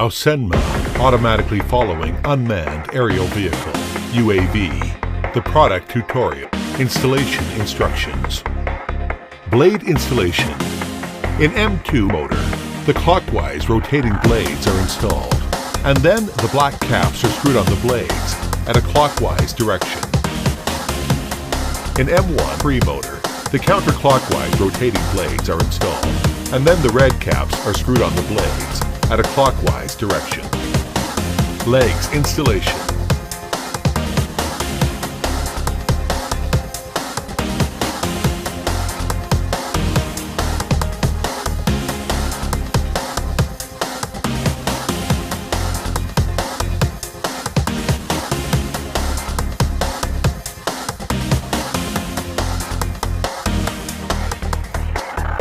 AOSENMA, Automatically Following Unmanned Aerial Vehicle, UAV. The product tutorial. Installation instructions. Blade installation. In M2 motor, the clockwise rotating blades are installed, and then the black caps are screwed on the blades at a clockwise direction. In M1 free motor, the counterclockwise rotating blades are installed, and then the red caps are screwed on the blades at a clockwise direction. Legs installation.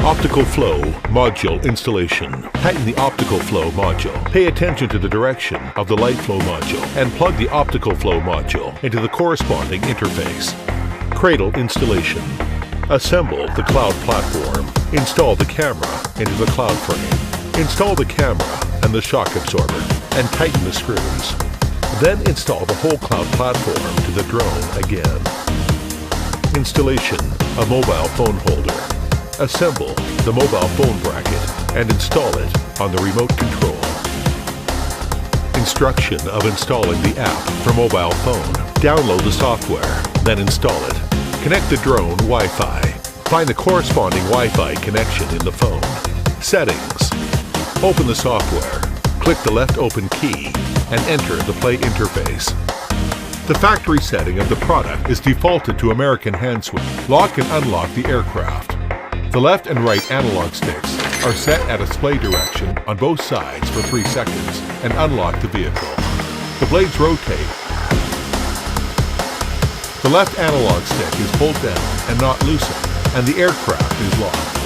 Optical flow module installation. Tighten the optical flow module. Pay attention to the direction of the light flow module and plug the optical flow module into the corresponding interface. Cradle installation. Assemble the cloud platform. Install the camera into the cloud frame. Install the camera and the shock absorber and tighten the screws. Then install the whole cloud platform to the drone again. Installation of mobile phone holder. Assemble the mobile phone bracket and install it on the remote control. Instruction of installing the app for mobile phone. Download the software, then install it. Connect the drone Wi-Fi. Find the corresponding Wi-Fi connection in the phone. Settings. Open the software. Click the left open key and enter the play interface. The factory setting of the product is defaulted to American hand swing. Lock and unlock the aircraft. The left and right analog sticks are set at a splay direction on both sides for 3 seconds and unlock the vehicle. The blades rotate. The left analog stick is pulled down and not loosened, and the aircraft is locked.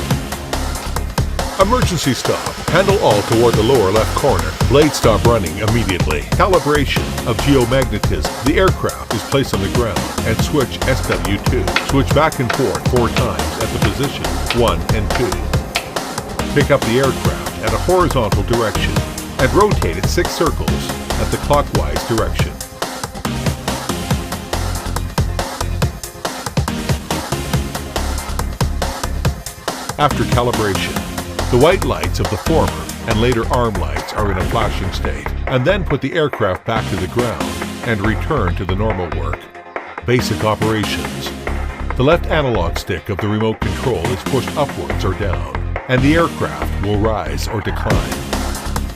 Emergency stop. Handle all toward the lower left corner. Blade stop running immediately. Calibration of geomagnetism. The aircraft is placed on the ground and switch SW2. Switch back and forth 4 times at the position 1 and 2. Pick up the aircraft at a horizontal direction and rotate it 6 circles at the clockwise direction. After calibration, the white lights of the former and later arm lights are in a flashing state, and then put the aircraft back to the ground and return to the normal work. Basic operations. The left analog stick of the remote control is pushed upwards or down, and the aircraft will rise or decline.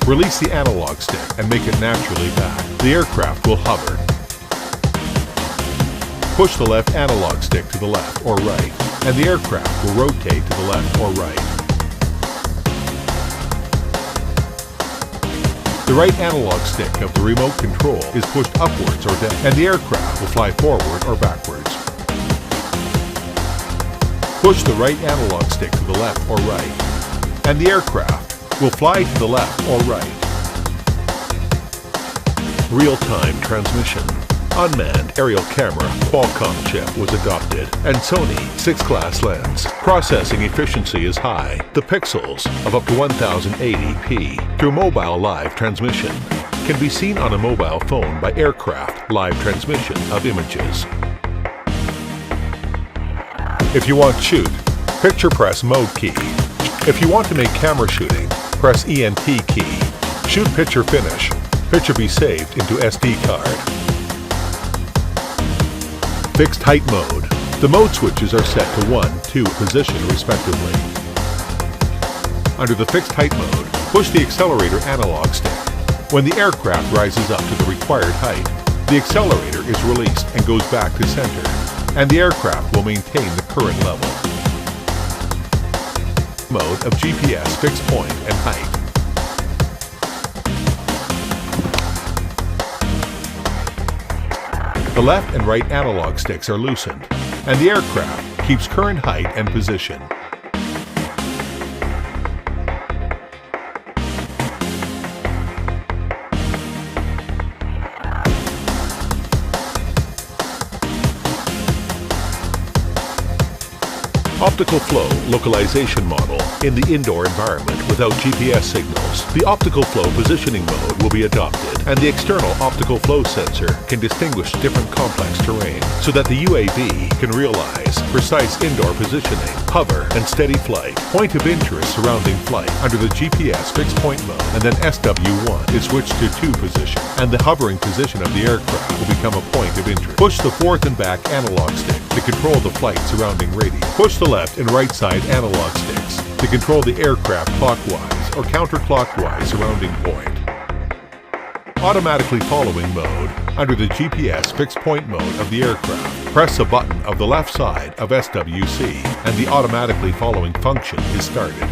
Release the analog stick and make it naturally back. The aircraft will hover. Push the left analog stick to the left or right, and the aircraft will rotate to the left or right. The right analog stick of the remote control is pushed upwards or down, and the aircraft will fly forward or backwards. Push the right analog stick to the left or right, and the aircraft will fly to the left or right. Real-time transmission. Unmanned aerial camera Qualcomm chip was adopted, and Sony 6-class lens. Processing efficiency is high. The pixels of up to 1080p through mobile live transmission can be seen on a mobile phone by aircraft live transmission of images. If you want shoot, picture press mode key. If you want to make camera shooting, press ENT key. Shoot picture finish. Picture be saved into SD card. Fixed height mode. The mode switches are set to 1, 2 position respectively. Under the fixed height mode, push the accelerator analog stick. When the aircraft rises up to the required height, the accelerator is released and goes back to center, and the aircraft will maintain the current level. Mode of GPS fixed point and height. The left and right analog sticks are loosened, and the aircraft keeps current height and position. Optical flow localization model in the indoor environment without GPS signals. The optical flow positioning mode will be adopted, and the external optical flow sensor can distinguish different complex terrain so that the UAV can realize precise indoor positioning, hover, and steady flight. Point of interest surrounding flight under the GPS fixed point mode, and then SW1 is switched to 2 position, and the hovering position of the aircraft will become a point of interest. Push the forth and back analog stick to control the flight surrounding radius. Push the left and right side analog sticks to control the aircraft clockwise or counterclockwise surrounding point. Automatically following mode under the GPS fixed point mode of the aircraft. Press a button of the left side of SWC and the automatically following function is started.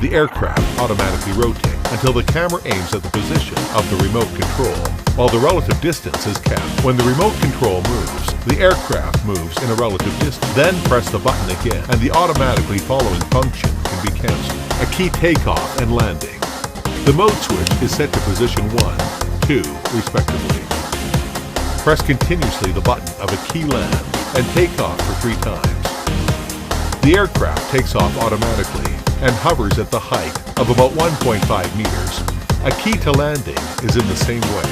The aircraft automatically rotates until the camera aims at the position of the remote control, while the relative distance is kept. When the remote control moves, the aircraft moves in a relative distance. Then press the button again, and the automatically following function can be cancelled. A key takeoff and landing. The mode switch is set to position 1, 2, respectively. Press continuously the button of a key land and take off for 3 times. The aircraft takes off automatically and hovers at the height of about 1.5 meters. A key to landing is in the same way.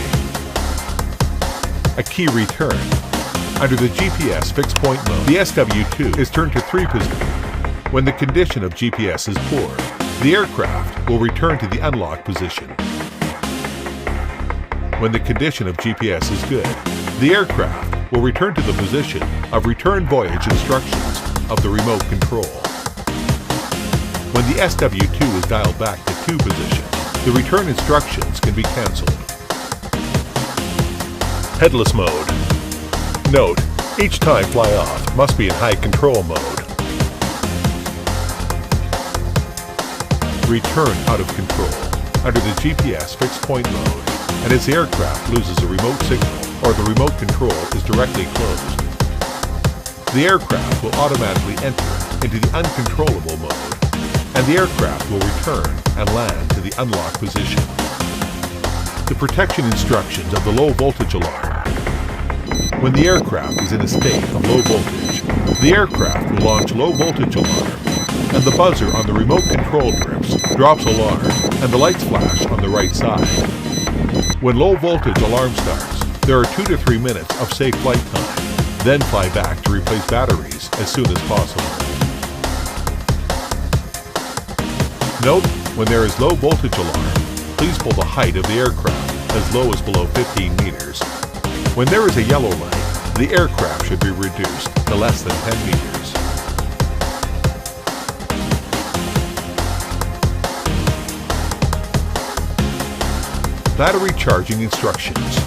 A key return. Under the GPS fixed point mode, the SW2 is turned to 3 position. When the condition of GPS is poor, the aircraft will return to the unlock position. When the condition of GPS is good, the aircraft will return to the position of return voyage instructions of the remote control. When the SW2 is dialed back to 2 position, the return instructions can be cancelled. Headless mode. Note, each time fly off must be in high control mode. Return out of control under the GPS fixed point mode, and as the aircraft loses a remote signal or the remote control is directly closed, the aircraft will automatically enter into the uncontrollable mode, and the aircraft will return and land to the unlock position. The protection instructions of the low voltage alarm. When the aircraft is in a state of low voltage, the aircraft will launch low voltage alarm, and the buzzer on the remote control drops alarm, and the lights flash on the right side. When low voltage alarm starts, there are 2 to 3 minutes of safe flight time, then fly back to replace batteries as soon as possible. Note, when there is low voltage alarm, please pull the height of the aircraft as low as below 15 meters. When there is a yellow light, the aircraft should be reduced to less than 10 meters. Battery charging instructions.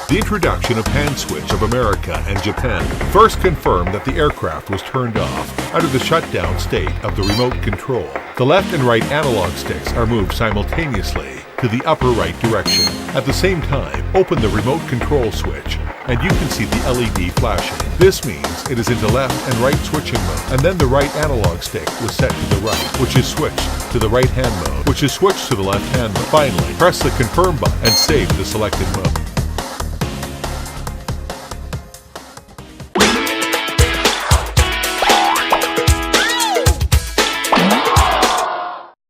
The introduction of hand switch of America and Japan first confirmed that the aircraft was turned off under the shutdown state of the remote control. The left and right analog sticks are moved simultaneously to the upper right direction. At the same time, open the remote control switch and you can see the LED flashing. This means it is into left and right switching mode, and then the right analog stick was set to the right, which is switched to the right hand mode, which is switched to the left hand mode. Finally, press the confirm button and save the selected mode.